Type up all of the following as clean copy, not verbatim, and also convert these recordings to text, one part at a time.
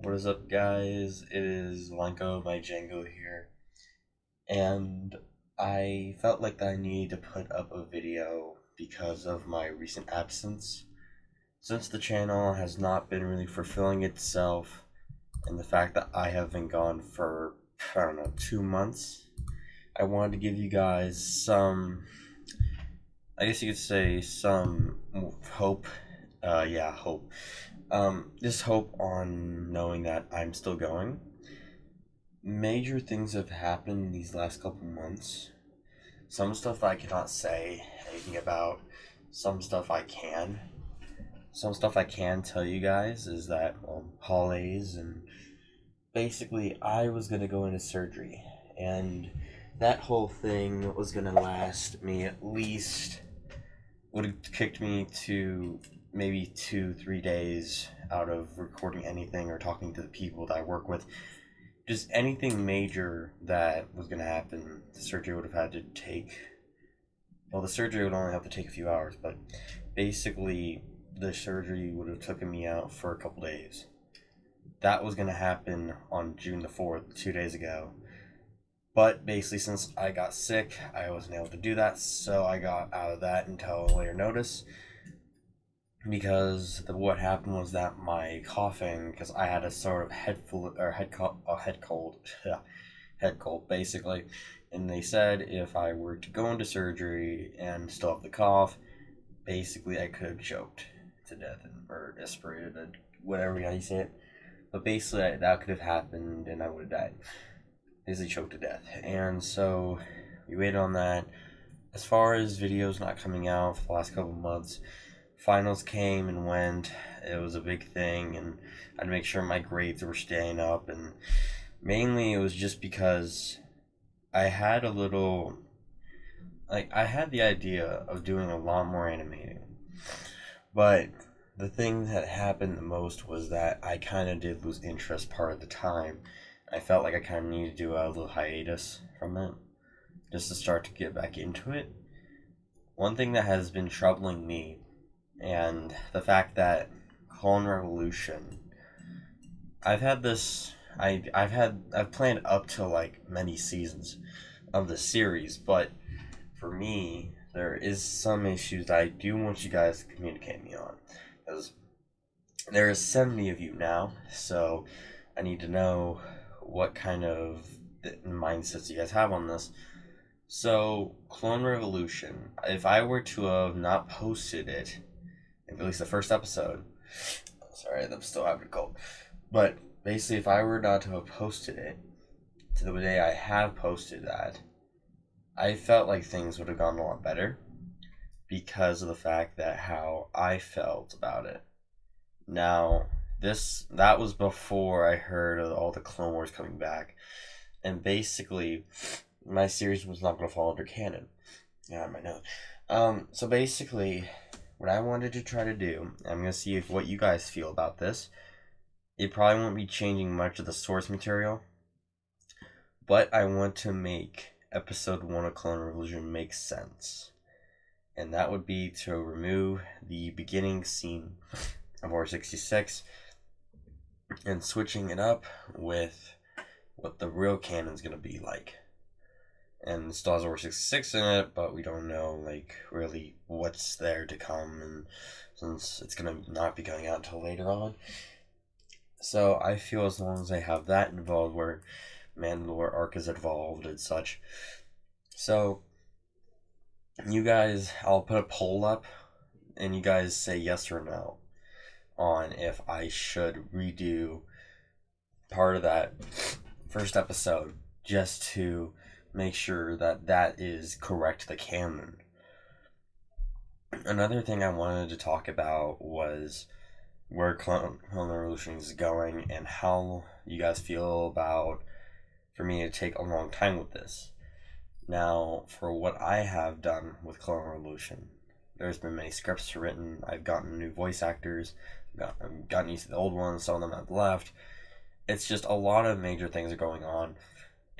What is up, guys? It is Lenko by Django here, and I felt like I needed to put up a video because of my recent absence. Since the channel has not been really fulfilling itself, and the fact that I have been gone for, I don't know, 2 months, I wanted to give you guys I guess you could say, some hope. Yeah, hope. Just hope on knowing that I'm still going. Major things have happened these last couple months. Some stuff I cannot say anything about. Some stuff I can. Some stuff I can tell you guys is that, holidays, and basically I was gonna go into surgery, and that whole thing was gonna last me at least, would have kicked me to maybe 2, 3 days out of recording anything or talking to the people that I work with. Just anything major that was going to happen, the surgery would have had to take. Well, the surgery would only have to take a few hours, but basically, the surgery would have taken me out for a couple days. That was going to happen on June the 4th, 2 days ago. But basically, since I got sick, I wasn't able to do that, so I got out of that until later notice. Because what happened was that my coughing, because I had a sort of head cold, yeah, head cold basically, and they said if I were to go into surgery and still have the cough, basically I could have choked to death or aspirated, whatever you say it. But basically that could have happened and I would have died. Basically choked to death. And so we waited on that. As far as videos not coming out for the last couple months, finals came and went. It was a big thing, and I had to make sure my grades were staying up. And mainly, it was just because I had a little, I had the idea of doing a lot more animating, but the thing that happened the most was that I kind of did lose interest part of the time. I felt like I kind of needed to do a little hiatus from it just to start to get back into it. One thing that has been troubling me, and the fact that Clone Revolution, I've had this, I've planned up to like many seasons of the series, but for me, there is some issues that I do want you guys to communicate me on, because there is 70 of you now, so I need to know what kind of mindsets you guys have on this. So, Clone Revolution, if I were to have not posted it, at least the first episode, sorry, I'm still having a cold, but basically, if I were not to have posted it to the day I have posted that, I felt like things would have gone a lot better because of the fact that how I felt about it. Now, that was before I heard of all the Clone Wars coming back, and basically, my series was not going to fall under canon. Yeah, I know. So basically, what I wanted to try to do, I'm going to see if what you guys feel about this. It probably won't be changing much of the source material, but I want to make episode 1 of Clone Revolution make sense. And that would be to remove the beginning scene of Order 66 and switching it up with what the real canon is going to be like. And it still has Order 66 in it, but we don't know, like, really what's there to come, and since it's going to not be coming out until later on. So I feel as long as I have that involved, where Mandalore arc is involved and such. So, you guys, I'll put a poll up, and you guys say yes or no on if I should redo part of that first episode just to make sure that that is correct to the canon. Another thing I wanted to talk about was where Clone Revolution is going and how you guys feel about for me to take a long time with this. Now, for what I have done with Clone Revolution, there's been many scripts written. I've gotten new voice actors. I've gotten used to the old ones. Some of them have left. It's just a lot of major things are going on,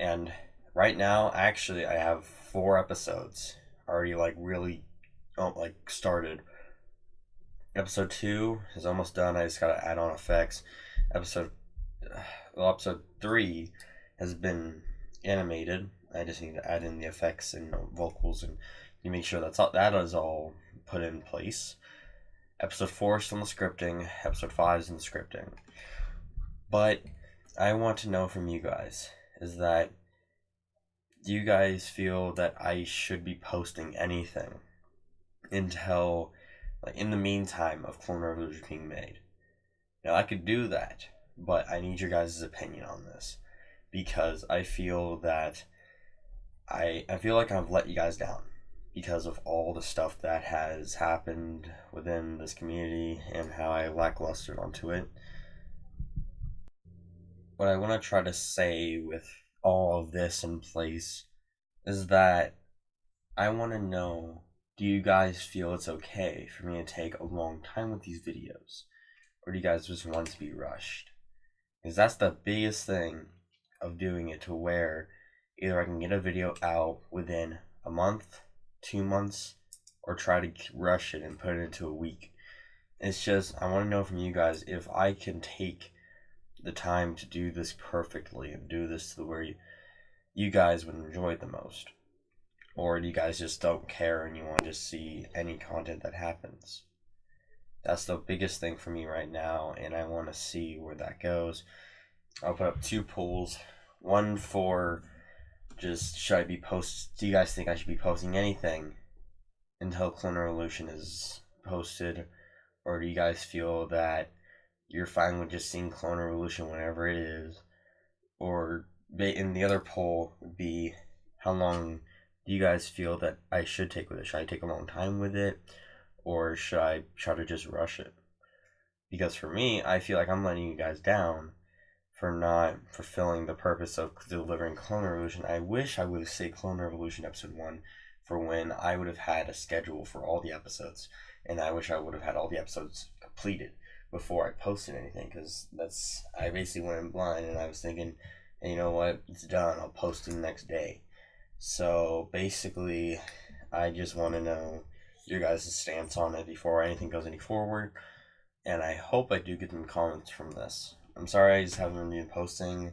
and right now, actually, I have 4 episodes already, really started. Episode 2 is almost done. I just gotta add on effects. Episode well, episode 3 has been animated. I just need to add in the effects and vocals and you make sure that is all put in place. Episode 4 is still in the scripting. Episode 5 is in the scripting. But I want to know from you guys is that do you guys feel that I should be posting anything until, like, in the meantime of Clone Revolution being made? Now, I could do that, but I need your guys' opinion on this because I feel that I feel like I've let you guys down because of all the stuff that has happened within this community and how I lacklustered onto it. What I want to try to say with all of this in place is that I want to know, do you guys feel it's okay for me to take a long time with these videos? Or do you guys just want to be rushed? Because that's the biggest thing of doing it, to where either I can get a video out within a month, 2 months, or try to rush it and put it into a week. It's just, I want to know from you guys if I can take the time to do this perfectly and do this to where you guys would enjoy it the most. Or do you guys just don't care and you want to just see any content that happens? That's the biggest thing for me right now, and I want to see where that goes. I'll put up 2 polls. One for just, do you guys think I should be posting anything until Clone Revolution is posted? Or do you guys feel that you're fine with just seeing Clone Revolution whenever it is? Or, in the other poll would be, how long do you guys feel that I should take with it? Should I take a long time with it? Or should I try to just rush it? Because for me, I feel like I'm letting you guys down for not fulfilling the purpose of delivering Clone Revolution. I wish I would have saved Clone Revolution Episode 1 for when I would have had a schedule for all the episodes. And I wish I would have had all the episodes completed before I posted anything. Because I basically went in blind and I was thinking, hey, you know what? It's done. I'll post it the next day. So basically, I just want to know your guys' stance on it before anything goes any forward. And I hope I do get some comments from this. I'm sorry I just haven't been posting.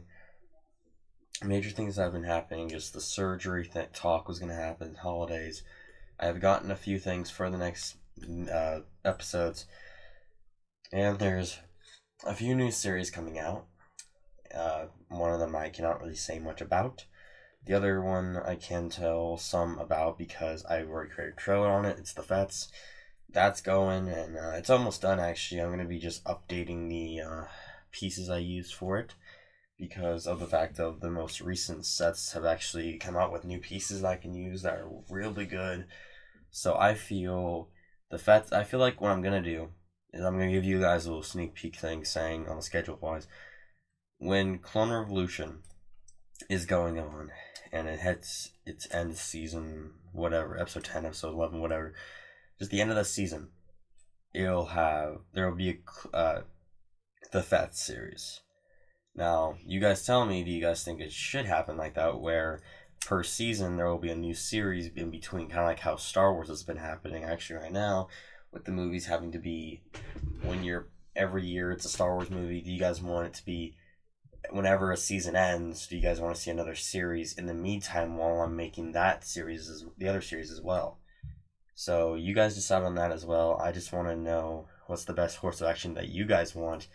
Major things that have been happening, just the surgery talk was going to happen, holidays. I have gotten a few things for the next episodes. And there's a few new series coming out. One of them I cannot really say much about. The other one I can tell some about because I've already created a trailer on it. It's the Fets. That's going, and it's almost done actually. I'm going to be just updating the pieces I used for it because of the fact of the most recent sets have actually come out with new pieces that I can use that are really good. So I feel like what I'm going to do is I'm going to give you guys a little sneak peek thing saying on the schedule wise, when Clone Revolution is going on and it hits its end season, whatever, episode 10, episode 11, whatever, just the end of the season, there will be the Fat series. Now, you guys tell me, do you guys think it should happen like that, where per season there will be a new series in between, kind of like how Star Wars has been happening actually right now, with the movies having to be every year it's a Star Wars movie? Do you guys want it to be whenever a season ends? Do you guys want to see another series in the meantime while I'm making the other series as well? So you guys decide on that as well. I just want to know what's the best course of action that you guys want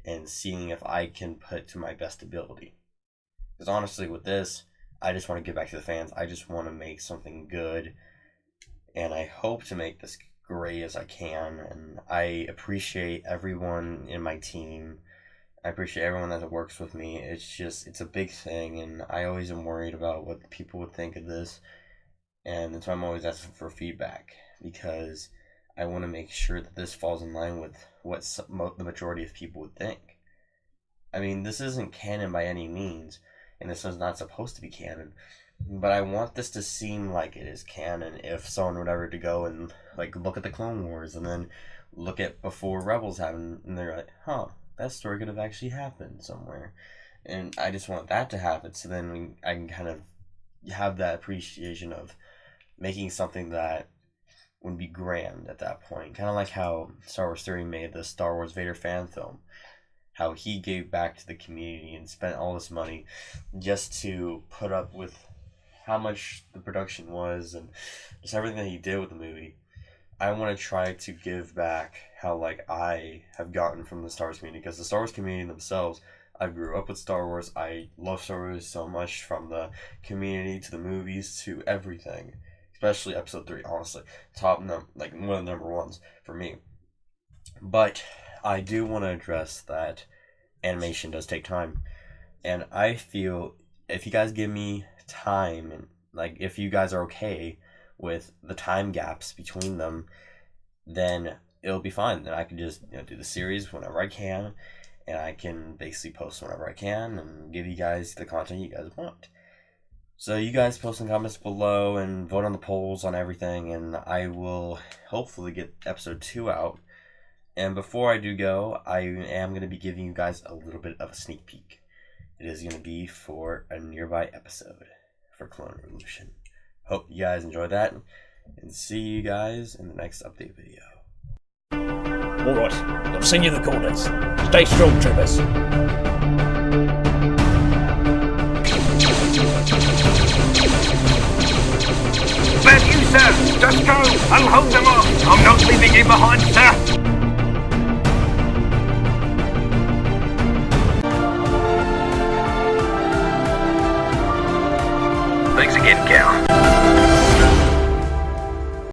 and seeing if I can put to my best ability. Because honestly, with this, I just want to give back to the fans. I just want to make something good. And I hope to make this great as I can. And I appreciate everyone in my team. I appreciate everyone that works with me. It's a big thing. And I always am worried about what people would think of this. And that's why I'm always asking for feedback, because I want to make sure that this falls in line with what the majority of people would think. I mean, this isn't canon by any means, and this is not supposed to be canon, but I want this to seem like it is canon if someone would ever to go and like look at the Clone Wars and then look at before Rebels happened, and they're like, huh, that story could have actually happened somewhere. And I just want that to happen, so then I can kind of have that appreciation of making something that would be grand at that point. Kind of like how Star Wars Theory made the Star Wars Vader fan film. how he gave back to the community and spent all this money just to put up with how much the production was and just everything that he did with the movie. I want to try to give back how like I have gotten from the Star Wars community, because the Star Wars community themselves, I grew up with Star Wars. I love Star Wars so much, from the community to the movies to everything, especially Episode 3. Honestly, like one of the number ones for me. But I do want to address that animation does take time, and I feel if you guys give me time, and like if you guys are okay with the time gaps between them, then it'll be fine. Then I can just do the series whenever I can, and I can basically post whenever I can and give you guys the content you guys want. So you guys post some comments below and vote on the polls on everything, and I will hopefully get episode 2 out. And before I do go, I am going to be giving you guys a little bit of a sneak peek. It is going to be for a nearby episode for Clone Revolution. Hope you guys enjoy that, and see you guys in the next update video. Alright, I'll send you the coordinates. Stay strong, troopers. Thank you, sir. Just go. I'll hold them off. I'm not leaving you behind, sir.